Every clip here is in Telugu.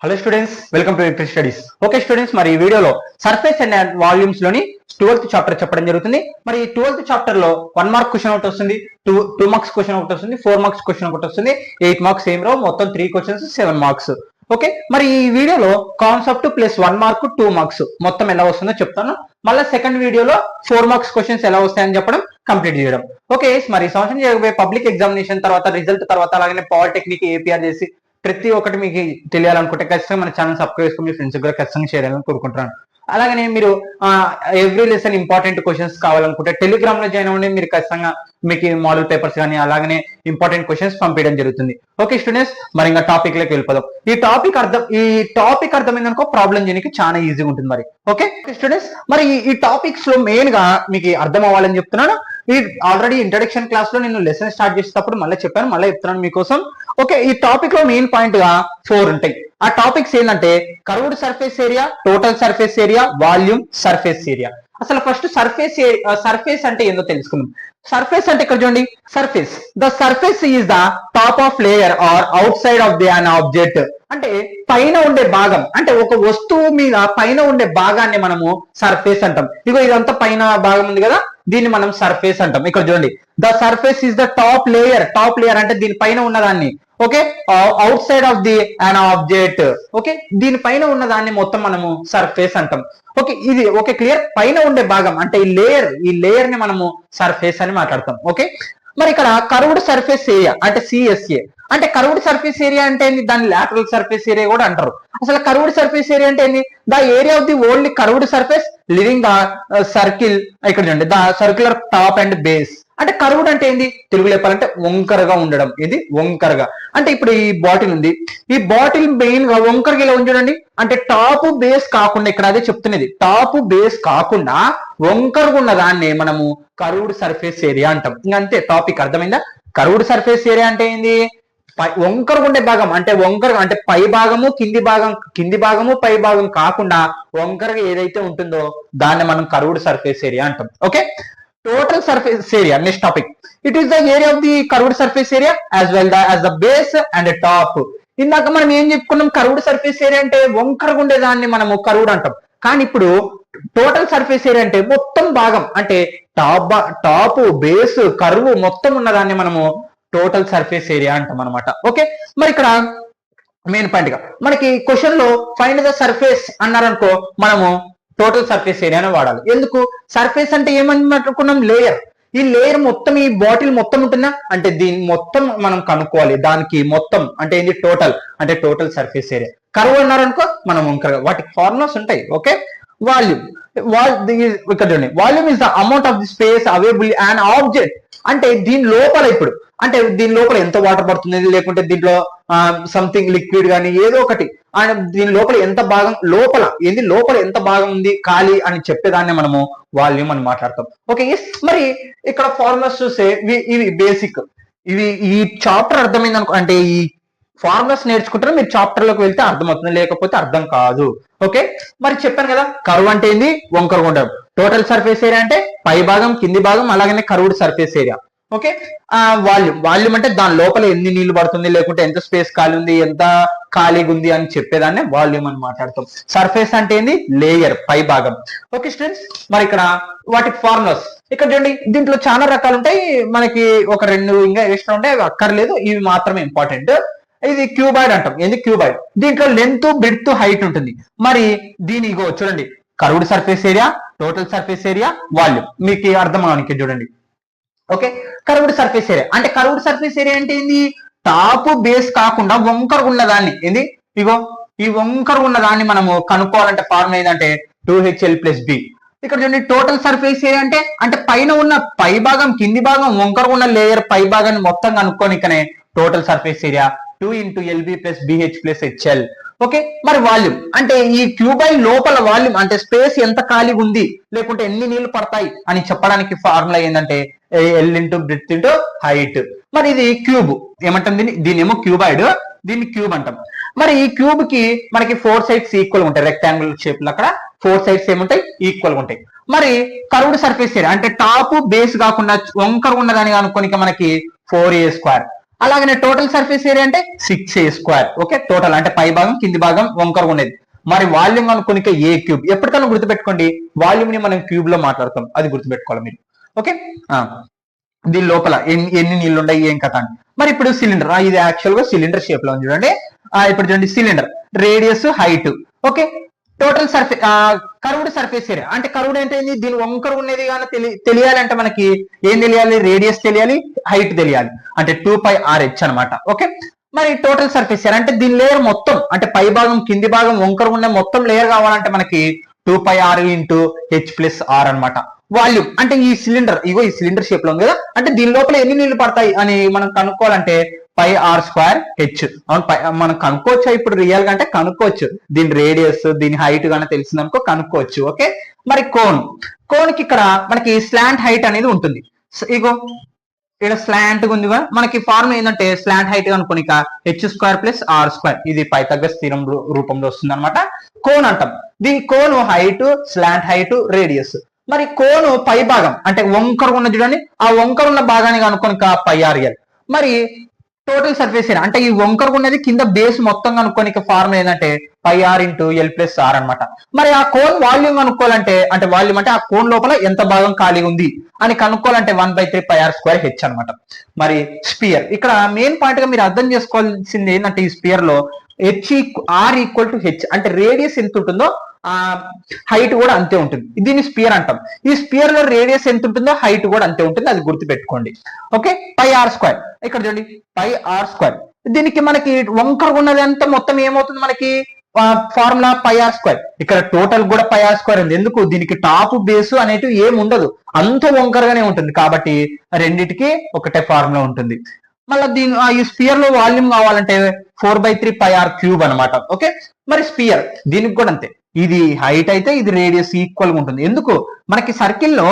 Hello students, welcome to interest studies. Okay students, మరి ఈ వీడియోలో సర్ఫేస్ అండ్ వాల్యూమ్స్ లోని 12th చాప్టర్ చెప్పడం జరుగుతుంది. మరి ఈ 12th చాప్టర్ లో 1 మార్క్ క్వశ్చన్ ఒకటి వస్తుంది, 2 మార్క్స్ క్వశ్చన్ ఒకటి వస్తుంది, 4 మార్క్స్ క్వశ్చన్ ఒకటి వస్తుంది, 8 మార్క్స్ సేమ్ రావు, మొత్తం 3 క్వశ్చన్స్ 7 మార్క్స్. ఓకే, మరి ఈ వీడియోలో కాన్సెప్ట్ ప్లస్ 1 మార్క్ 2 మార్క్స్ మొత్తం ఎలా వస్తుందో చెప్తాను. మళ్ళీ సెకండ్ వీడియోలో 4 మార్క్స్ క్వశ్చన్స్ ఎలా వస్తాయని చెప్పడం, కంప్లీట్ చేయడం. ఓకే, మరి ఈ సంవత్సరం జరగబోయే పబ్లిక్ ఎగ్జామినేషన్ తర్వాత రిజల్ట్ తర్వాత అలాగే పాలిటెక్నిక్ ఏపీఆర్ చేసి ప్రతి ఒక్కటి మీకు తెలియాలనుకుంటే ఖచ్చితంగా మన ఛానల్ సబ్స్క్రైబ్ చేసుకుని మీ ఫ్రెండ్స్ కూడా ఖచ్చితంగా షేర్ చేయాలని కోరుకుంటున్నాను. అలాగనే మీరు ఎవ్రీ లెసన్ ఇంపార్టెంట్ క్వశ్చన్స్ కావాలనుకుంటే టెలిగ్రామ్ లో జాయిన్ అవ్వండి. మీరు ఖచ్చితంగా మీకు మోడల్ పేపర్స్ కానీ అలాగనే ఇంపార్టెంట్ క్వశ్చన్స్ పంపించడం జరుగుతుంది. ఓకే స్టూడెంట్స్, మరి ఇంకా టాపిక్ లోకి వెళ్ళిపోదాం. ఈ టాపిక్ అర్థమైందనుకో ప్రాబ్లం చేయడానికి చాలా ఈజీగా ఉంటుంది. మరి ఓకే స్టూడెంట్స్, మరి ఈ టాపిక్స్ లో మెయిన్ గా మీకు అర్థం అవ్వాలని చెప్తున్నాను. ఈ ఆల్రెడీ ఇంట్రడక్షన్ క్లాస్ లో నేను లెసన్ స్టార్ట్ చేసేటప్పుడు మళ్ళీ చెప్పాను, మళ్ళీ చెప్తున్నాను మీకోసం. ఓకే, ఈ టాపిక్ లో మెయిన్ పాయింట్ గా 4 ఉంటాయి. ఆ టాపిక్స్ ఏంటంటే curved surface area, total surface area, volume, surface area. అసలు ఫస్ట్ సర్ఫేస్ అంటే ఏందో తెలుసుకుందాం. సర్ఫేస్ అంటే ఇక్కడ చూడండి, surface the surface is the top of layer or outside of the an object. అంటే పైన ఉండే భాగం, అంటే ఒక వస్తువు మీద పైన ఉండే భాగాన్ని మనము సర్ఫేస్ అంటాం. ఇగో ఇదంతా పైన భాగం ఉంది కదా, దీన్ని మనం సర్ఫేస్ అంటాం. ఇక్కడ చూడండి, the surface is the top layer అంటే దీని పైన ఉన్నదాన్ని. Okay, out side of the an object. Okay, దీనిపైన ఉన్నదాన్ని మొత్తం మనము సర్ఫేస్ అంటాం. ఓకే, ఇది ఓకే క్లియర్. పైన ఉండే భాగం అంటే ఈ లేయర్ ని మనము సర్ఫేస్ అని మాట్లాడతాం. ఓకే, మరి ఇక్కడ కర్వ్డ్ సర్ఫేస్ ఏరియా అంటే సిఎస్ఏ. అంటే కర్వ్డ్ సర్ఫేస్ ఏరియా అంటే ఏంది, దాన్ని లాటరల్ సర్ఫేస్ ఏరియా కూడా అంటారు. అసలు కర్వ్డ్ సర్ఫేస్ ఏరియా అంటే ఏంది, the area of the only curved surface living the circle. ఇక్కడ చూడండి, the circular top and base. అంటే కర్వ్డ్ అంటే ఏంది, తెలుగు చెప్పాలంటే వంకరగా ఉండడం. ఇది వంకరగా అంటే ఇప్పుడు ఈ బాటిల్ ఉంది, ఈ బాటిల్ మెయిన్ గా వంకరగా ఇలా ఉంచడండి. అంటే టాప్ బేస్ కాకుండా, ఇక్కడ అదే చెప్తున్నది, టాప్ బేస్ కాకుండా వంకరగా ఉన్న దాన్ని మనము కర్వ్డ్ సర్ఫేస్ ఏరియా అంటాం. ఇంకంతే, టాపిక్ అర్థమైందా? కర్వ్డ్ సర్ఫేస్ ఏరియా అంటే ఏంది, వంకరగా ఉండే భాగం. అంటే పై భాగము కింది భాగము పై భాగం కాకుండా వంకరగా ఏదైతే ఉంటుందో దాన్ని మనం కర్వ్డ్ సర్ఫేస్ ఏరియా అంటాం. Okay, total surface area next topic. It is the area of the curved surface area as well as the base and top. ఇందాక మనం ఏం చెప్పుకున్నాం, కర్వ్డ్ సర్ఫేస్ ఏరియా అంటే వంకరగా ఉండేదాన్ని మనము కర్వ్డ్ అంటాం. కానీ ఇప్పుడు టోటల్ సర్ఫేస్ ఏరియా అంటే మొత్తం భాగం, అంటే టాప్ బేస్ కర్వ్ మొత్తం ఉన్నదాన్ని మనము టోటల్ సర్ఫేస్ ఏరియా అంటాం అనమాట. ఓకే, మరి ఇక్కడ మెయిన్ పాయింట్ గా మనకి క్వశ్చన్ లో ఫైండ్ ద సర్ఫేస్ అన్నారనుకో, మనము టోటల్ సర్ఫేస్ ఏరియానే వాడాలి. ఎందుకు, సర్ఫేస్ అంటే ఏమని మాట్లాడుకున్నాం, లేయర్. ఈ లేయర్ మొత్తం, ఈ బాటిల్ మొత్తం ఉంటుందా అంటే దీన్ని మొత్తం మనం కనుక్కోవాలి. దానికి మొత్తం అంటే ఏంటి, టోటల్ అంటే టోటల్ సర్ఫేస్ ఏరియా. కర్వ్ అన్నారనుకో మనం వంకరగా, వాటికి ఫార్ములాస్ ఉంటాయి. ఓకే, వాల్యూమ్ ఇక్కడ చూడండి, volume is the amount of the space available and object. అంటే దీని లోపల ఇప్పుడు అంటే దీని లోపల ఎంత వాటర్ పడుతుంది, లేకుంటే దీంట్లో సంథింగ్ లిక్విడ్ కానీ ఏదో ఒకటి, అండ్ దీని లోపల ఎంత భాగం, లోపల ఎంత భాగం ఉంది ఖాళీ అని చెప్పేదాన్ని మనము వాల్యూమ్ అని మాట్లాడతాం. ఓకే, మరి ఇక్కడ ఫార్ములాస్ చూస్తే ఇవి బేసిక్. ఈ చాప్టర్ అర్థమైంది అనుకో, అంటే ఈ ఫార్ములాస్ నేర్చుకుంటారు, మీరు చాప్టర్ లోకి వెళ్తే అర్థమవుతుంది, లేకపోతే అర్థం కాదు. ఓకే, మరి చెప్పాను కదా, కర్వ్ అంటే ఏంది, వంకరగా ఉండడం. టోటల్ సర్ఫేస్ ఏరియా అంటే పై భాగం కింది భాగం, అలాగనే curved surface area. Okay, volume అంటే దాని లోపల ఎన్ని నీళ్లు పడుతుంది, లేకుంటే ఎంత స్పేస్ ఖాళీ ఉంది, ఎంత ఖాళీగా ఉంది అని చెప్పేదాన్ని వాల్యూమ్ అని మాట్లాడతాం. సర్ఫేస్ అంటే ఏంది, లేయర్, పై భాగం. ఓకే స్టూడెంట్స్, మరి ఇక్కడ వాటికి ఫార్ములాస్ ఇక్కడ చూడండి, దీంట్లో చాలా రకాలు ఉంటాయి. మనకి ఒక 2 ఇంకా ఎక్స్ట్రా ఉంటాయి, అవి అక్కర్లేదు, ఇవి మాత్రమే ఇంపార్టెంట్. ఇది క్యూబాయిడ్ అంటాం. ఏంది క్యూబాయిడ్, దీంట్లో లెంత్ బ్రెడ్త్ హైట్ ఉంటుంది. మరి దీని ఇగో చూడండి, curved surface area, total surface area, volume. మీకు అర్థం అవడానికి చూడండి. ఓకే, కర్వ్డ్ సర్ఫేస్ ఏరియా అంటే ఏంటి, టాప్ బేస్ కాకుండా వంకరగా ఉన్నదాన్ని, ఏంది ఇగో ఈ వంకరగా ఉన్నదాన్ని మనము కనుక్కోవాలంటే ఫార్ములా ఏంటంటే 2HL+B. ఇక్కడ చూడండి, టోటల్ సర్ఫేస్ ఏరియా అంటే పైన ఉన్న పై భాగం కింది భాగం వంకరగా ఉన్న లేయర్ పై భాగాన్ని మొత్తం కనుక్కోనికనే total surface area 2 × LB+BH+HL. Okay, మరి వాల్యూమ్ అంటే ఈ క్యూబాయిడ్ లోపల వాల్యూమ్ అంటే స్పేస్ ఎంత ఖాళీగా ఉంది, లేకుంటే ఎన్ని నీళ్లు పడతాయి అని చెప్పడానికి ఫార్ములా ఏంటంటే L × బ్రెడ్త్ × హైట్. మరి ఇది క్యూబ్ ఏమంటాం, దీని ఏమో క్యూబాయిడ్, దీన్ని క్యూబ్ అంటాం. మరి ఈ క్యూబ్ కి మనకి 4 సైడ్స్ ఈక్వల్ ఉంటాయి, రెక్టాంగులర్ షేప్ లో అక్కడ 4 సైడ్స్ ఏముంటాయి, ఈక్వల్ ఉంటాయి. మరి కర్వ్డ్ సర్ఫేస్ ఏరియా అంటే టాప్ బేస్ కాకుండా వంకర ఉన్నదాని అనుకోనిక మనకి 4A². అలాగనే టోటల్ సర్ఫేస్ ఏరియా అంటే 6a². ఓకే, టోటల్ అంటే పై భాగం కింది భాగం వంకరగా ఉండేది. మరి వాల్యూమ్ అనుకునిక ఏ క్యూబ్. ఎప్పటికైనా గుర్తుపెట్టుకోండి, వాల్యూమ్ ని మనం క్యూబ్ లో మాట్లాడతాం, అది గుర్తుపెట్టుకోవాలి మీరు. ఓకే, దీని లోపల ఎన్ని నీళ్లు ఉన్నాయి ఏం కథ అని. మరి ఇప్పుడు సిలిండర్, ఇది యాక్చువల్ గా సిలిండర్ షేప్ లో ఉంది చూడండి. ఇప్పుడు చూడండి cylinder, radius, height. Okay, total surface, curved surface area అంటే కర్వ్డ్ అంటే ఏంది, దీని వంకర ఉన్నది కానీ తెలియాలంటే మనకి ఏం తెలియాలి, రేడియస్ తెలియాలి, హైట్ తెలియాలి, అంటే 2πrh అనమాట. ఓకే, మరి టోటల్ సర్ఫేస్ ఏరియా అంటే దీని లేయర్ మొత్తం, అంటే పై భాగం కింది భాగం వంకర ఉన్న మొత్తం లేయర్ కావాలంటే మనకి 2πr ఇంటూ h+r అనమాట. వాల్యూమ్ అంటే ఈ సిలిండర్, ఇగో ఈ సిలిండర్ షేప్ లో ఉంది కదా, అంటే దీని లోపల ఎన్ని నీళ్లు పడతాయి అని మనం కనుక్కోవాలంటే πr²h. అవును, మనం కనుక్కోవచ్చు ఇప్పుడు రియల్ గా అంటే కనుక్కోవచ్చు, దీని రేడియస్ దీని హైట్ గానే తెలిసిందనుకో కనుక్కోవచ్చు. ఓకే, మరి కోన్ కి ఇక్కడ మనకి స్లాంట్ హైట్ అనేది ఉంటుంది. ఇగో ఇక్కడ స్లాంట్ ఉందిగా, మనకి ఫార్ములా ఏంటంటే స్లాంట్ హైట్ అనుకోనిక h²+r², ఇది పైథాగరస్ థీరం రూపంలో వస్తుంది అనమాట. కోన్ అంటాం, దీని cone height, slant height, radius. మరి కోను పై భాగం అంటే వంకర ఉన్న చూడండి, ఆ వంకర ఉన్న భాగాన్ని కనుక్కోనిక πrl. మరి టోటల్ సర్ఫేస్ ఏరియా అంటే ఈ వంకర ఉన్నది కింద బేస్ మొత్తం కనుక్కోనిక ఫార్ములా ఏంటంటే πr ఇంటూ l+r అనమాట. మరి ఆ కోన్ వాల్యూమ్ కనుక్కోవాలంటే, అంటే వాల్యూమ్ అంటే ఆ కోన్ లోపల ఎంత భాగం ఖాళీ ఉంది అని కనుక్కోవాలంటే 1/3πr²h అనమాట. మరి స్పియర్, ఇక్కడ మెయిన్ పాయింట్ గా మీరు అర్థం చేసుకోవాల్సింది ఏంటంటే ఈ స్పియర్ లో r=h అంటే రేడియస్ ఎంత ఉంటుందో ఆ హైట్ కూడా అంతే ఉంటుంది. దీన్ని స్పియర్ అంటాం. ఈ స్పియర్ లో రేడియస్ ఎంత ఉంటుందో హైట్ కూడా అంతే ఉంటుంది, అది గుర్తుపెట్టుకోండి. ఓకే, πr², ఇక్కడ చూడండి πr². దీనికి మనకి వంకర ఉన్నది అంతా మొత్తం ఏమవుతుంది మనకి ఫార్ములా πr². ఇక్కడ టోటల్ కూడా πr² ఉంది. ఎందుకు, దీనికి టాప్ బేస్ అనేటివి ఏమి ఉండదు, అంత వంకరగానే ఉంటుంది కాబట్టి రెండిటికి ఒకటే ఫార్ములా ఉంటుంది. మళ్ళీ దీని ఈ స్పియర్ లో వాల్యూమ్ కావాలంటే 4/3πr³ అనమాట. ఓకే, మరి స్పియర్ దీనికి కూడా అంతే, ఇది హైట్ అయితే ఇది రేడియస్ ఈక్వల్ గా ఉంటుంది. ఎందుకు, మనకి సర్కిల్లో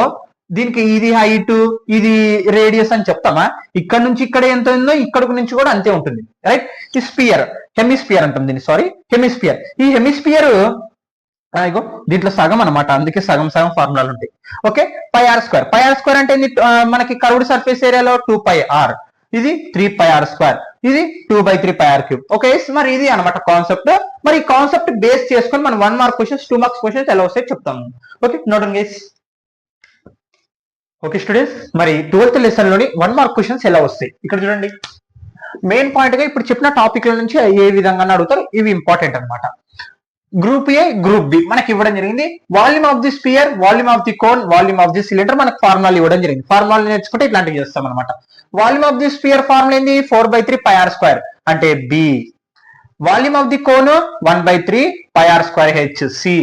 దీనికి ఇది హైట్ ఇది రేడియస్ అని చెప్తామా, ఇక్కడ నుంచి ఇక్కడ ఎంత ఉందో ఇక్కడ నుంచి కూడా అంతే ఉంటుంది. రైట్, ఈ స్పియర్ హెమిస్పియర్ అంటాం దీన్ని, సారీ హెమిస్పియర్. ఈ హెమిస్పియర్ ఇగో దీంట్లో సగం అనమాట, అందుకే సగం సగం ఫార్ములాలు ఉంటాయి. ఓకే, πr² అంటే మనకి కర్వ్డ్ సర్ఫేస్ ఏరియాలో 2πr, ఇది 3πr², ఇది 2/3πr³. ఓకే, మరి ఇది అనమాట కాన్సెప్ట్. మరి ఈ కాన్సెప్ట్ బేస్ చేసుకొని మనం 1 మార్క్ క్వశ్చన్స్ 2 మార్క్స్ క్వశ్చన్స్ ఎలా వస్తాయి చెప్తాము. Okay, note down guys. Okay students, మరి 12th లెసన్ లోని 1 మార్క్ క్వశ్చన్స్ ఎలా వస్తాయి ఇక్కడ చూడండి. మెయిన్ పాయింట్ గా ఇప్పుడు చెప్పిన టాపిక్ల నుంచి ఏ విధంగా అడుగుతారు, ఇవి ఇంపార్టెంట్ అనమాట. గ్రూప్ ఏ, గ్రూప్ బి మనకి ఇవ్వడం జరిగింది. Volume of the sphere, volume of the cone, volume of the cylinder మనకి ఫార్ములాలు ఇవ్వడం జరిగింది. ఫార్ములాలు నేర్చుకుంటే ఇట్లాంటివి చేస్తాం అనమాట. Volume of the sphere formula ఏంది, 4/3πr² అంటే B. Volume of the cone 1/3πr²h C.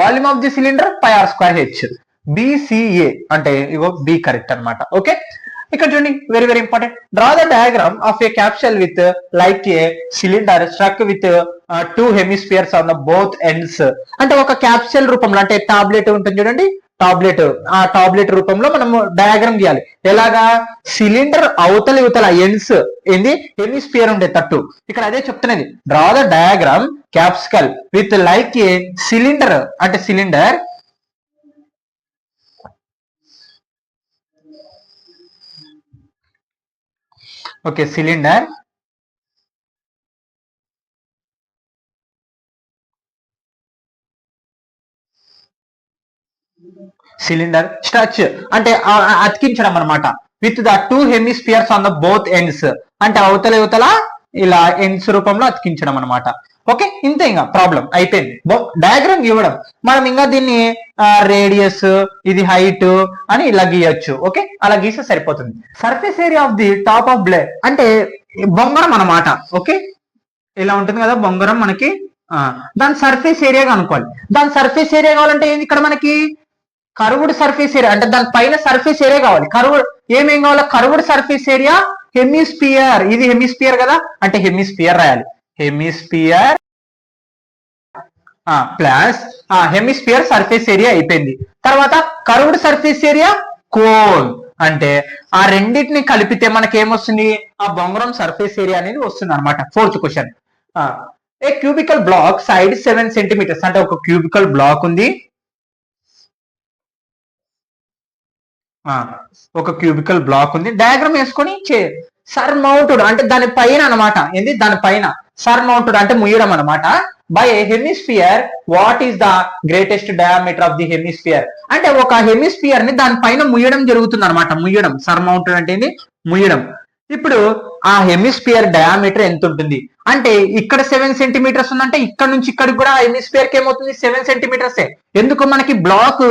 Volume of the cylinder πr²h BCA అంటే ఇగో బి కరెక్ట్ అనమాట. ఓకే, ఇక్కడ చూడండి very very important. Draw the diagram of a capsule with like a cylinder struck with 2 hemispheres on the both ends. అంటే ఒక క్యాప్సూల్ రూపంలో, అంటే టాబ్లెట్ ఉంటుంది చూడండి, టాబ్లెట్, ఆ టాబ్లెట్ రూపంలో మనము డయాగ్రామ్ గీయాలి. ఎలాగా, సిలిండర్ అవతల ఎండ్స్ ఏంది హెమిస్పియర్ ఉండే తట్టు. ఇక్కడ అదే చెప్తున్నది, draw the diagram capsule with like a cylinder అంటే సిలిండర్ ఓకే సిలిండర్ స్ట్రచ్ అంటే అతికించడం అనమాట. With the 2 hemispheres on the both ends అంటే అవతల ఇలా ఎండ్స్ రూపంలో అతికించడం అనమాట. ఓకే, ఇంతే, ఇంకా ప్రాబ్లం అయిపోయింది. డయాగ్రామ్ ఇవ్వడం, మనం ఇంకా దీన్ని రేడియస్ ఇది హైట్ అని ఇలా గీయొచ్చు. ఓకే, అలా గీస్తే సరిపోతుంది. Surface area of the top of blade అంటే బొంగరం అన్నమాట. ఓకే, ఇలా ఉంటుంది కదా బొంగరం మనకి, దాని సర్ఫేస్ ఏరియా కనుక్కోవాలి. దాని సర్ఫేస్ ఏరియా కావాలంటే ఏంది, ఇక్కడ మనకి కర్వ్డ్ సర్ఫేస్ ఏరియా అంటే దాని పైన సర్ఫేస్ ఏరియా కావాలి. ఏమేం కావాలి, కర్వ్డ్ సర్ఫేస్ ఏరియా హెమిస్పియర్, ఇది హెమిస్పియర్ కదా అంటే హెమిస్పియర్ రాయాలి. Hemisphere plus hemisphere surface area అయిపోయింది. తర్వాత కర్వ్డ్ సర్ఫేస్ ఏరియా కోన్ అంటే ఆ రెండింటిని కలిపితే మనకి ఏమొస్తుంది, ఆ బొంగరం సర్ఫేస్ ఏరియా అనేది వస్తుంది అనమాట. 4th క్వశ్చన్, ఏ క్యూబికల్ బ్లాక్ సైడ్ 7 సెంటీమీటర్స్ అంటే ఒక క్యూబికల్ బ్లాక్ ఉంది, ఒక క్యూబికల్ బ్లాక్ ఉంది, డయాగ్రామ్ వేసుకొని సర్ మౌంటెడ్ అంటే దాని పైన అనమాట. ఏంది దాని పైన సర్ మౌంటెడ్ అంటే ముయ్యడం అనమాట. By hemisphere what is the greatest diameter of the hemisphere అంటే ఒక హెమిస్ఫియర్ ని దాని పైన ముయ్యడం జరుగుతుంది అనమాట. ముయ్యడం, సర్ మౌంటెడ్ అంటే ఏంది ముయ్యడం. ఇప్పుడు ఆ హెమిస్ఫియర్ డయామీటర్ ఎంత ఉంటుంది అంటే ఇక్కడ 7 సెంటీమీటర్స్ ఉందంటే ఇక్కడ నుంచి ఇక్కడికి కూడా హెమిస్ఫియర్ కి ఏమవుతుంది 7 సెంటీమీటర్స్. ఎందుకు మనకి బ్లాక్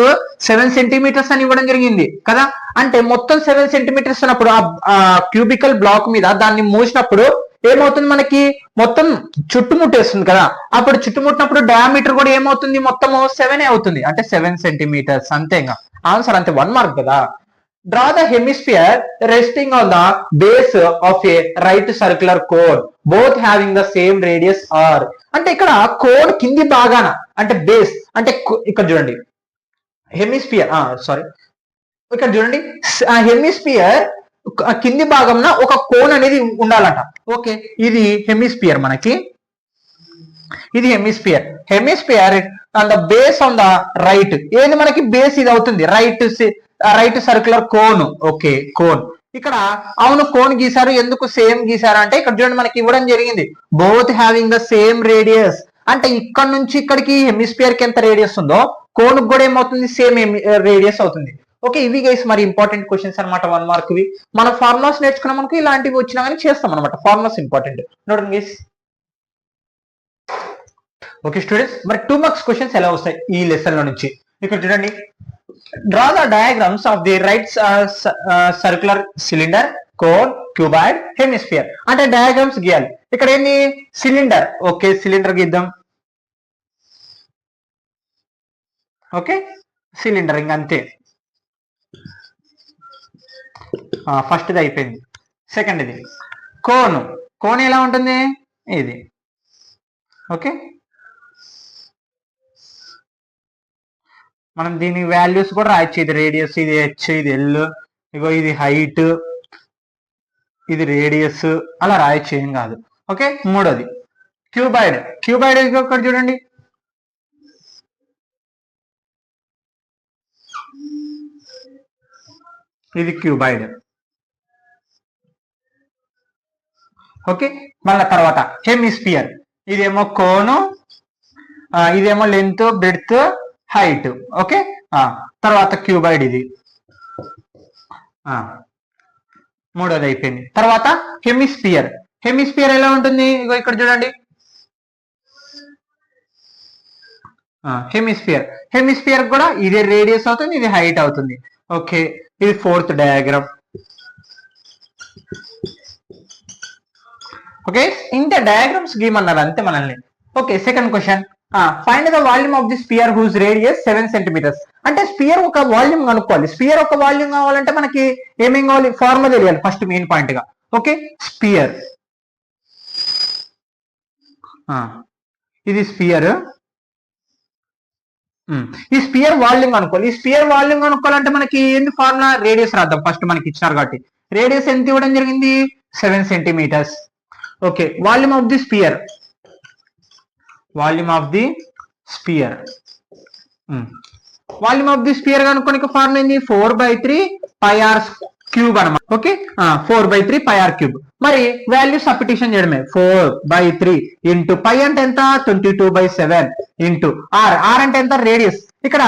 7 సెంటీమీటర్స్ అని ఇవ్వడం జరిగింది కదా. అంటే మొత్తం 7 సెంటీమీటర్స్ ఉన్నప్పుడు ఆ క్యూబికల్ బ్లాక్ మీద దాన్ని మూసినప్పుడు ఏమవుతుంది మనకి మొత్తం చుట్టుముట్టేస్తుంది కదా. అప్పుడు చుట్టుముట్టినప్పుడు డయామీటర్ కూడా ఏమవుతుంది మొత్తం 7 అవుతుంది అంటే 7 సెంటీమీటర్స్. అంతేగా ఆన్సర్, అంతే 1 మార్క్ కదా. Draw the hemisphere resting on the base of a right circular cone, both having the same radius r. అంటే ఇక్కడ కోన్ కింది భాగాన అంటే బేస్ అంటే ఇక్కడ చూడండి హెమిస్ఫియర్ సారీ ఇక్కడ చూడండి హెమిస్ఫియర్ కింది భాగంన ఒక కోన్ అనేది ఉండాలంట. ఓకే, ఇది హెమిస్ఫియర్ మనకి, ఇది hemisphere. Hemisphere on the base on the right, ఏది మనకి బేస్ ఇది అవుతుంది right circular cone. Okay, cone ఇక్కడ అవును కోన్ గీసారు. ఎందుకు సేమ్ గీసారు అంటే ఇక్కడ చూడండి మనకి ఇవ్వడం జరిగింది both having the same radius. అంటే ఇక్కడ నుంచి ఇక్కడికి హెమిస్ఫియర్ కి ఎంత రేడియస్ ఉందో కోన్ కూడా ఏమవుతుంది సేమ్ రేడియస్ అవుతుంది. ఓకే, ఇవి గైస్ మరి ఇంపార్టెంట్ క్వశ్చన్స్ అనమాట 1 మార్క్ వి. మన ఫార్ములాస్ నేర్చుకున్న మనకు ఇలాంటివి వచ్చినా కానీ చేస్తాం అనమాట. ఫార్ములాస్ ఇంపార్టెంట్ నోడండి గైస్. ఓకే స్టూడెంట్స్, మరి 2 మార్క్స్ క్వశ్చన్స్ ఎలా వస్తాయి ఈ లెసన్ లో నుంచి ఇక్కడ చూడండి. Draw the diagrams of the right circular cylinder, cone, cuboid, hemisphere. అంటే డయాగ్రామ్స్ గీయాలి. ఇక్కడ ఏంది సిలిండర్. ఓకే, సిలిండర్ గీద్దాం. ఓకే, సిలిండర్ ఇంక అంతే. ఫస్ట్ ది అయిపోయింది. సెకండ్ ఇది కోన్. కోన్ ఎలా ఉంటుంది ఇది. ఓకే, మనం దీని వాల్యూస్ కూడా రాయొచ్చు. ఇది రేడియస్, ఇది హెచ్, ఇది ఎల్, ఇగో ఇది హైట్, ఇది రేడియస్, అలా రాయొచ్చు, ఏం కాదు. ఓకే, మూడోది క్యూబాయిడ్. క్యూబాయిడ్ ఇక్కడ చూడండి ఇది క్యూబాయిడ్. ఓకే, మళ్ళా తర్వాత హెమిస్ఫియర్. ఇదేమో కోను, ఇదేమో లెంత్, బ్రెడ్త్, హైట్. ఓకే, తర్వాత క్యూబాయిడ్ ఇది మూడోది అయిపోయింది. తర్వాత హెమిస్ఫియర్. హెమిస్ఫియర్ ఎలా ఉంటుంది ఇగో ఇక్కడ చూడండి. హెమిస్ఫియర్, హెమిస్ఫియర్ కూడా ఇదే రేడియస్ అవుతుంది, ఇది హైట్ అవుతుంది. ఓకే, ఇది 4th డయాగ్రామ్. ఓకే, ఇంత డయాగ్రామ్స్ గీమన్నారు అంతే మనల్ని. Okay, second question. Find the volume of the sphere whose radius 7 centimeters. అంటే స్పియర్ ఒక వాల్యూమ్ కనుక్కోవాలి. స్పియర్ ఒక వాల్యూమ్ కావాలంటే మనకి ఏమేం కావాలి ఫార్ములా తెలియాలి ఫస్ట్ మెయిన్ పాయింట్ గా. ఓకే, స్పియర్ ఇది స్పియర్. ఈ స్పియర్ వాల్యూమ్ కనుక్కోవాలి. ఈ స్పియర్ వాల్యూమ్ కనుక్కోవాలంటే మనకి ఏంది ఫార్ములా రేడియస్ రాద్దాం ఫస్ట్. మనకి ఇచ్చినారు కాబట్టి రేడియస్ ఎంత ఇవ్వడం జరిగింది 7 centimetres. Okay, volume of the sphere, volume of the sphere, volume of the sphere కనుక్కోనికి ఫార్ములా ఏంది 4/3 πr క్యూబ్ అనమాట. Okay, 4/3 πr cube. మరి వాల్యూ సబ్స్టిట్యూషన్ చేయడమే. 4/3 ఇంటూ పై అంటే ఎంత 22/7 ఇంటూ ఆర్. ఆర్ అంటే ఎంత రేడియస్. ఇక్కడ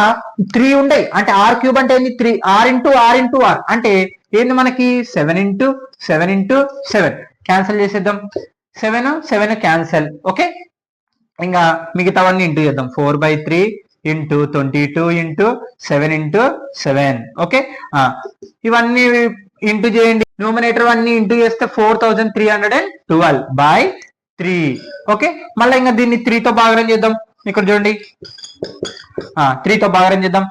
3 ఉండయి అంటే ఆర్ క్యూబ్ అంటే ఏంది 3 r into r into r అంటే ఏంది మనకి 7 ఇంటూ 7 ఇంటూ 7. క్యాన్సిల్ చేసేద్దాం. 7 క్యాన్సిల్. ఓకే, ఇంకా మిగతావన్నీ ఇంటూ చేద్దాం. 4/3 ఇంటూ 22 ఇంటూ 7 ఇంటూ 7. ఓకే, ఇవన్నీ ఇంటూ చేయండి. న్యూమరేటర్ అన్ని ఇంటూ చేస్తే 4312/3. ఓకే, మళ్ళీ ఇంకా దీన్ని 3తో భాగం చేద్దాం. ఇక్కడ చూడండి 3తో భాగం చేద్దాం.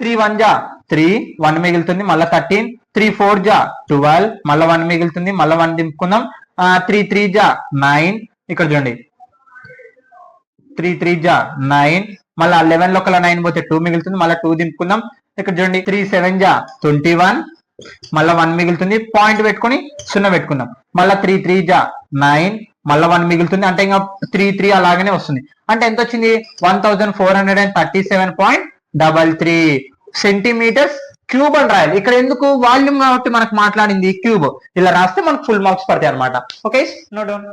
3 1 జా 3, 1 మిగులుతుంది. మళ్ళీ 13, 3 4 జా 12, మళ్ళీ 1 మిగులుతుంది. మళ్ళీ 1 దింపుకుందాం. 3 3 జా 9. ఇక్కడ చూడండి 3 3 జా 9, మళ్ళీ 11 లో 9 పోతే 2 మిగులుతుంది. మళ్ళీ 2 దింపుకుందాం. ఇక్కడ చూడండి 3 7 జా 21, మళ్ళీ 1 మిగులుతుంది. పాయింట్ పెట్టుకొని 0 పెట్టుకుందాం. మళ్ళీ 3 3 జా 9, మళ్ళీ 1 మిగులుతుంది. అంటే ఇంకా 3 3 అలాగనే వస్తుంది. అంటే ఎంత వచ్చింది 1437.33 సెంటీమీటర్స్ క్యూబ్ అని రాయాలి. ఇక్కడ ఎందుకు వాల్యూమ్ కాబట్టి మనకు మాట్లాడింది క్యూబ్, ఇలా రాస్తే మనకు ఫుల్ మార్క్స్ పడతాయి అనమాట. Okay note down.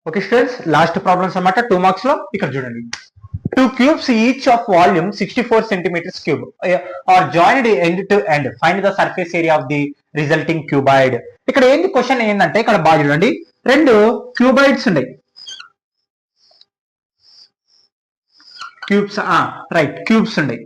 Okay students, last problems అన్నమాట 2 మార్క్స్ లో. ఇక్కడ చూడండి, 2 cubes each of volume 64 centimeters cube are joined end to end. Find the surface area of the resulting cuboid. ఇక్కడ ఏంటి క్వశ్చన్ ఏంటంటే, ఇక్కడ బాగా చూడండి, 2 క్యూబాయిడ్స్ ఉన్నాయి. క్యూబ్స్, రైట్, క్యూబ్స్ ఉన్నాయి.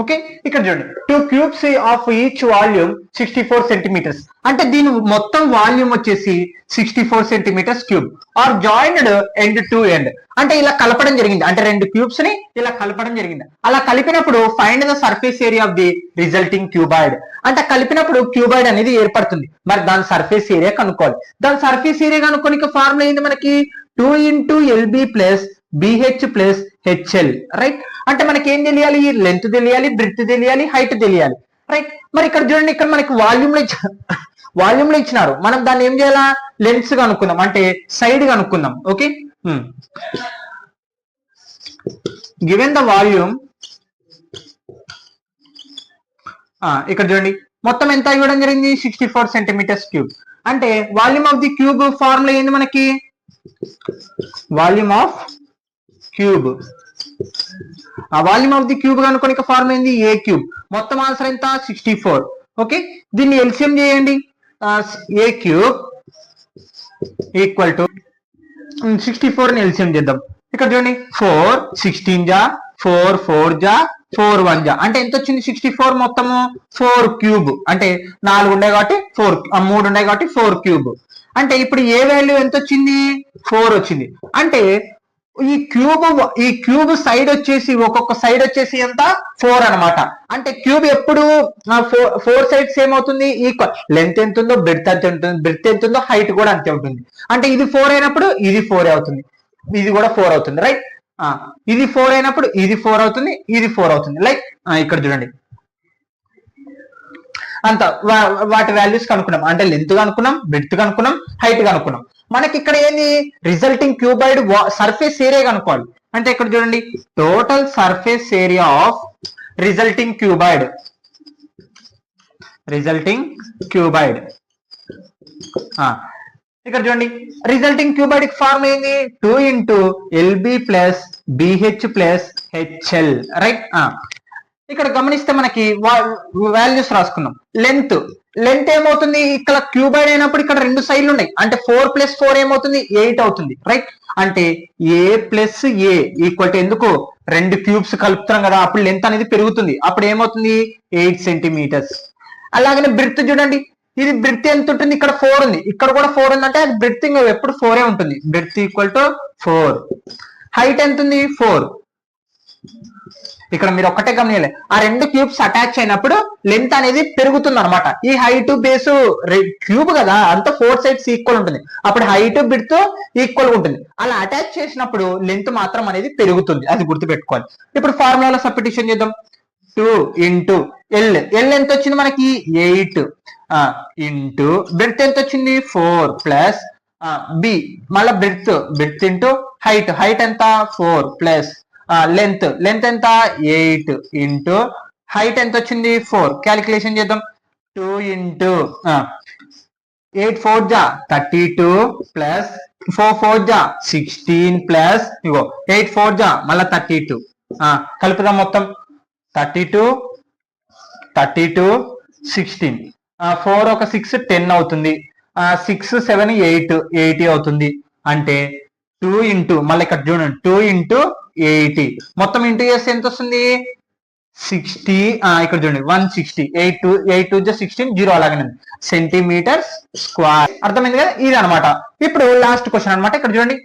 ఓకే, ఇక్కడ చూడండి, 2 cubes of each volume 64 centimeters. అంటే దీని మొత్తం వాల్యూమ్ వచ్చేసి 64 centimetres cube. Are joined end to end, అంటే ఇలా కలపడం జరిగింది, అంటే 2 క్యూబ్స్ ని ఇలా కలపడం జరిగింది. అలా కలిపినప్పుడు find the surface area of the resulting cuboid, అంటే కలిపినప్పుడు క్యూబాయిడ్ అనేది ఏర్పడుతుంది. మరి దాని సర్ఫేస్ ఏరియా కనుక్కోవాలి. దాని సర్ఫేస్ ఏరియా కనుక్కోనికి ఫార్ములా ఏంది మనకి, 2 × LB plus BH plus HL, right. అంటే మనకి ఏం తెలియాలి, లెంత్ తెలియాలి, బ్రెడ్త్ తెలియాలి, హైట్ తెలియాలి, రైట్. మరి ఇక్కడ చూడండి, ఇక్కడ మనకి వాల్యూమ్ లో ఇచ్చినారు, మనం దాన్ని ఏం చేయాలా, లెన్స్ కనుక్కుందాం, అంటే సైడ్ కనుక్కుందాం. ఓకే, గివెన్ ద వాల్యూమ్, ఇక్కడ చూడండి మొత్తం ఎంత ఇవ్వడం జరిగింది, 64 సెంటీమీటర్స్ క్యూబ్. అంటే volume of the cube formula ఏంది మనకి, volume of cube, volume of the cube కనుక్కోనికి ఫార్ములా ఏంది, ఏ క్యూబ్. మొత్తం ఆన్సర్ ఎంత, 64. ఓకే, దీన్ని ఎల్సిఎం చేయండి, ఏ క్యూబ్ ఈక్వల్ టు 64 ని ఎల్సిఎం చేద్దాం. ఇక్కడ చూడండి, 4 16 జా 4 4 జా 4 1 జా, అంటే ఎంత వచ్చింది, 64 మొత్తము 4 క్యూబ్. అంటే 4 ఉండే కాబట్టి 4, 3 ఉండే కాబట్టి 4 క్యూబ్. అంటే ఇప్పుడు ఏ వాల్యూ ఎంత వచ్చింది, 4 వచ్చింది. అంటే ఈ క్యూబ్ సైడ్ వచ్చేసి, ఒక్కొక్క సైడ్ వచ్చేసి ఎంత, 4 అనమాట. అంటే క్యూబ్ ఎప్పుడు 4 సైడ్స్ ఏమవుతుంది, ఈక్వల్. లెంత్ ఎంత ఉందో బ్రెడ్త్ అంతే ఉంటుంది, బ్రెడ్త్ ఎంత ఉందో హైట్ కూడా అంతే ఉంటుంది. అంటే ఇది 4 అయినప్పుడు ఇది 4 అవుతుంది, ఇది కూడా 4 అవుతుంది, రైట్. ఇది 4 అయినప్పుడు ఇది 4 అవుతుంది, ఇది 4 అవుతుంది, లైక్ ఇక్కడ చూడండి. అంత వాటి వాల్యూస్ కనుక్కున్నాం, అంటే లెంత్ కనుక్కున్నాం, బ్రెడ్త్ కనుక్కున్నాం, హైట్ కనుక్కున్నాం. మనకి ఇక్కడ ఏంది, రిజల్టింగ్ క్యూబాయిడ్ సర్ఫేస్ ఏరియా కనుక్కోవాలి. అంటే ఇక్కడ చూడండి, total surface area of resulting cuboid, ఇక్కడ చూడండి, రిజల్టింగ్ క్యూబాయిడ్ ఫార్మ్ ఏంది, 2 × LB plus BH plus HL, right. ఇక్కడ గమనిస్తే మనకి వాల్యూస్ రాసుకున్నాం. లెంత్ ఏమవుతుంది, ఇక్కడ క్యూబాయిడ్ అయినప్పుడు ఇక్కడ 2 సైడ్లు ఉన్నాయి, అంటే 4 + 4 ఏమవుతుంది, 8 అవుతుంది, రైట్. అంటే A + A ఈక్వల్ టు, ఎందుకు 2 క్యూబ్స్ కలుపుతాం కదా, అప్పుడు లెంత్ అనేది పెరుగుతుంది, అప్పుడు ఏమవుతుంది 8 సెంటీమీటర్స్. అలాగనే బ్రెడ్త్ చూడండి, ఇది బ్రెడ్త్ ఎంత ఉంటుంది, ఇక్కడ 4 ఉంది, ఇక్కడ కూడా 4 ఉంది, అంటే అది బ్రెడ్త్ ఎప్పుడు 4 ఉంటుంది, బ్రెడ్త్ ఈక్వల్ టు 4. హైట్ ఎంత ఉంది, 4. ఇక్కడ మీరు ఒక్కటే గమనియాలి, ఆ 2 క్యూబ్స్ అటాచ్ అయినప్పుడు లెంత్ అనేది పెరుగుతుంది అనమాట. ఈ హైట్ బేస్ క్యూబ్ కదా, అంతా 4 సైడ్స్ ఈక్వల్ ఉంటుంది, అప్పుడు హైట్ బ్రెడ్త్ ఈక్వల్ ఉంటుంది. అలా అటాచ్ చేసినప్పుడు లెంత్ మాత్రం అనేది పెరుగుతుంది, అది గుర్తుపెట్టుకోవాలి. ఇప్పుడు ఫార్ములాలో సబ్స్టిట్యూషన్ చేద్దాం. 2 × L ఎంత వచ్చింది మనకి, 8 ఇంటూ బ్రెడ్త్ ఎంత వచ్చింది, 4 ప్లస్ B, మళ్ళీ బ్రెడ్త్ ఇంటూ హైట్ ఎంత, 4 ప్లస్ లెంత్ ఎంత, 8 ఇంటూ హైట్ ఎంత వచ్చింది, 4. క్యాలిక్యులేషన్ చేద్దాం. 2 × 8 4 జా 32 ప్లస్ 4 4 జా 16 ప్లస్ 8 4 జా మళ్ళీ 32. కలుపుదాం మొత్తం, 32 16, 4 ఒక 6 10 అవుతుంది, 6 7 8 80 అవుతుంది. అంటే 2 × మళ్ళీ ఇక్కడ చూడండి, 2 × 80 మొత్తం ఇంటూ చేస్తే ఎంత వస్తుంది, 60. ఇక్కడ చూడండి 160, 8 2 16, 0 అలాగనే సెంటీమీటర్స్ స్క్వేర్. అర్థమైంది కదా, ఇది అనమాట. ఇప్పుడు లాస్ట్ క్వశ్చన్ అనమాట. ఇక్కడ చూడండి,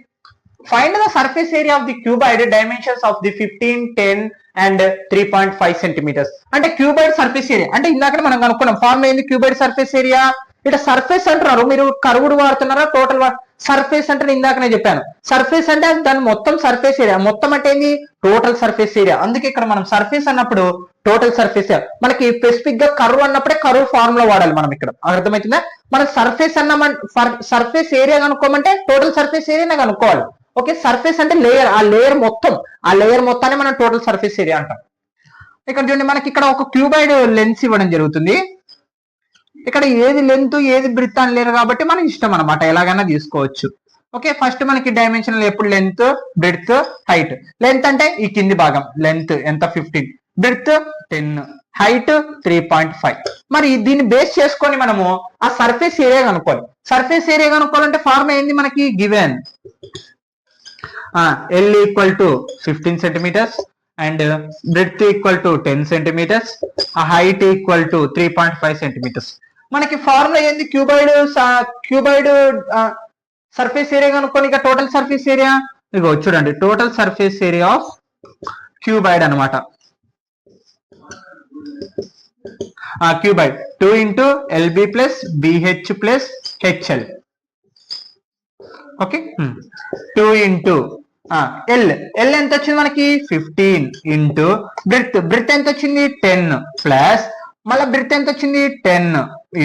find the surface area of the cuboid, dimensions of the 15 10 and 3.5 centimeters. అంటే క్యూబాయిడ్ సర్ఫేస్ ఏరియా, అంటే ఇందాక మనం కనుక్కున్నాం ఫార్ములా ఏంది, క్యూబాయిడ్ సర్ఫేస్ ఏరియా. ఇక్కడ సర్ఫేస్ అంటున్నారు, మీరు కర్వ్డ్ వాడుతున్నారా, టోటల్ సర్ఫేస్ అంటే నేను ఇందాకనే చెప్పాను, సర్ఫేస్ అంటే దాని మొత్తం సర్ఫేస్ ఏరియా, మొత్తం అంటే ఏంది టోటల్ సర్ఫేస్ ఏరియా. అందుకే ఇక్కడ మనం సర్ఫేస్ అన్నప్పుడు టోటల్ సర్ఫేస్ ఏరియా, మనకి స్పెసిఫిక్ గా కర్వ్ అన్నప్పుడే కర్వ్ ఫార్ములా వాడాలి మనం ఇక్కడ, అర్థమవుతుందా. మనం సర్ఫేస్ సర్ఫేస్ ఏరియా కనుక్కోమంటే టోటల్ సర్ఫేస్ ఏరియా కనుక్కోవాలి. ఓకే, సర్ఫేస్ అంటే లేయర్, ఆ లేయర్ మొత్తాన్ని మనం టోటల్ సర్ఫేస్ ఏరియా అంటాం. ఇక్కడ చూడండి మనకి ఇక్కడ ఒక క్యూబాయిడ్ లెన్స్ ఇవ్వడం జరుగుతుంది. ఇక్కడ ఏది లెంత్ ఏది బ్రిత్ అని లేరు కాబట్టి మన ఇష్టం అనమాట, ఎలాగైనా తీసుకోవచ్చు. ఓకే, ఫస్ట్ మనకి డైమెన్షన్ ఎప్పుడు లెంత్, బ్రెడ్త్, హైట్. లెంత్ అంటే ఈ కింది భాగం లెంత్ ఎంత 15, బ్రెడ్త్ 10, హైట్ 3.5. మరి దీన్ని బేస్ చేసుకొని మనము ఆ సర్ఫేస్ ఏరియా కనుక్కోవాలి. సర్ఫేస్ ఏరియా కనుక్కోవాలంటే ఫార్ములా ఏంది మనకి, given L equal to 15 centimetres and breadth equal to 10 centimetres, height equal to 3.5 centimetres. మనకి ఫార్ములా ఏంది, క్యూబాయిడ్ సర్ఫేస్ ఏరియా కనుక్కొని ఇక టోటల్ సర్ఫేస్ ఏరియా, ఇగో చూడండి total surface area of cuboid అనమాట. Cuboid 2 into LB plus BH plus HL. ఓకే, 2 into L ఎంత వచ్చింది మనకి 15 ఇంటూ బ్రెడ్త్ ఎంత వచ్చింది 10 ప్లస్ మళ్ళీ బ్రెడ్త్ ఎంత వచ్చింది 10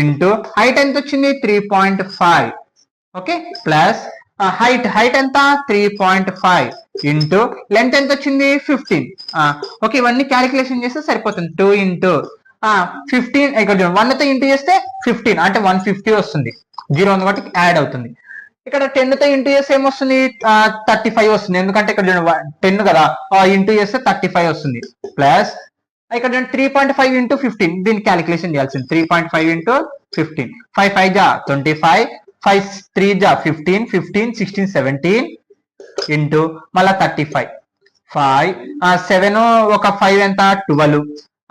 ఇంటూ హైట్ ఎంత వచ్చింది 3.5. ఓకే, ప్లస్ హైట్ ఎంత 3.5 ఇంటూ లెంత్ ఎంత వచ్చింది 15. ఓకే, ఇవన్నీ క్యాలిక్యులేషన్ చేస్తే సరిపోతుంది. 2 into 15, ఇక్కడ 1తో ఇంటూ చేస్తే 15 అంటే 150 వస్తుంది. 0 ఉంది కాబట్టి యాడ్ అవుతుంది. ఇక్కడ 10తో ఇంటూ చేస్తే ఏమొస్తుంది 35 వస్తుంది, ఎందుకంటే ఇక్కడ 10 కదా, ఇంటూ చేస్తే 35 వస్తుంది. ప్లస్ ఇక్కడ 3.5 ఇంటూ 15, దీన్ని క్యాలిక్యులేషన్ చేయాల్సింది. 3.5 ఇంటూ 15, 5 5 జా 25, 5 3 జా 15, 15 16 17 ఇంటూ మళ్ళా 35, 5 7 ఒక 5 ఎంత 12,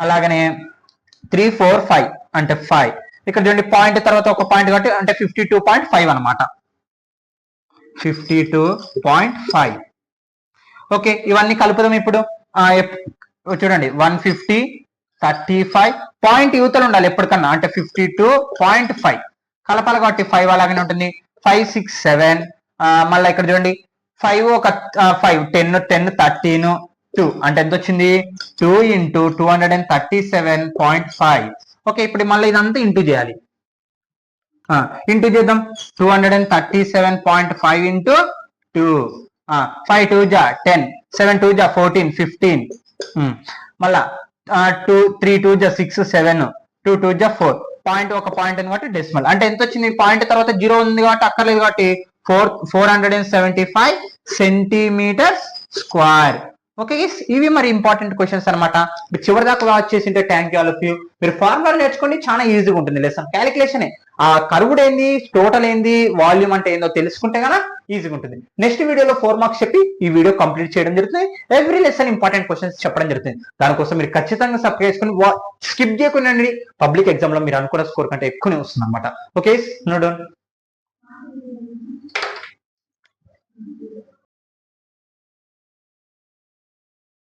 అలాగనే 3 4 5 అంటే 5. ఇక్కడ చూడండి పాయింట్ తర్వాత ఒక పాయింట్ కాబట్టి అంటే 52.5 అనమాట, 52.5. ఓకే, ఇవన్నీ కలుపుదాం ఇప్పుడు. చూడండి 150 35 పాయింట్ యూతలు ఉండాలి ఎప్పటికన్నా, అంటే 52.5 కలపాలి కాబట్టి 5 అలాగనే ఉంటుంది. 5 6 7 మళ్ళీ ఇక్కడ చూడండి 5 ఒక 5 10 10 13 2 అంటే ఎంత వచ్చింది 2 into 237.5. ఓకే, ఇప్పుడు మళ్ళీ ఇదంతా ఇంటూ చేయాలి. ఇంటూ చేద్దాం. 237.5 ఇంటూ 2, 5 2 జా 10, 7 2 జా 14 15, మళ్ళా 2 3 2 జా 6 7, 2 2 జా 4. పాయింట్ ఒక పాయింట్ ఉంది కాబట్టి డెసిమల్ అంటే ఎంత వచ్చింది, పాయింట్ తర్వాత 0 ఉంది కాబట్టి అక్కర్లేదు కాబట్టి 475 సెంటీమీటర్ స్క్వేర్. ఓకే, ఇవి మరి ఇంపార్టెంట్ క్వశ్చన్స్ అనమాట. మీరు చివరి దాకా వాచ్ చేసింటే thank you all of you. మీరు ఫార్ములా నేర్చుకోండి, చాలా ఈజీగా ఉంటుంది లెసన్. క్యాలిక్యులేషన్ ఆ కర్వ్డ్ ఏంది, టోటల్ ఏంది, వాల్యూమ్ అంటే ఏందో తెలుసుకుంటే కనుక ఈజీగా ఉంటుంది. నెక్స్ట్ వీడియోలో 4 మార్క్స్ చెప్పి ఈ వీడియో కంప్లీట్ చేయడం జరుగుతుంది. ఎవ్రీ లెసన్ ఇంపార్టెంట్ క్వశ్చన్స్ చెప్పడం జరుగుతుంది. దానికోసం మీరు ఖచ్చితంగా సబ్స్క్రైబ్ చేసుకుని స్కిప్ చేయకుండా పబ్లిక్ ఎగ్జామ్ లో మీరు అనుకున్న స్కోర్ కంటే ఎక్కువనే వస్తుంది అనమాట. Okay, no don't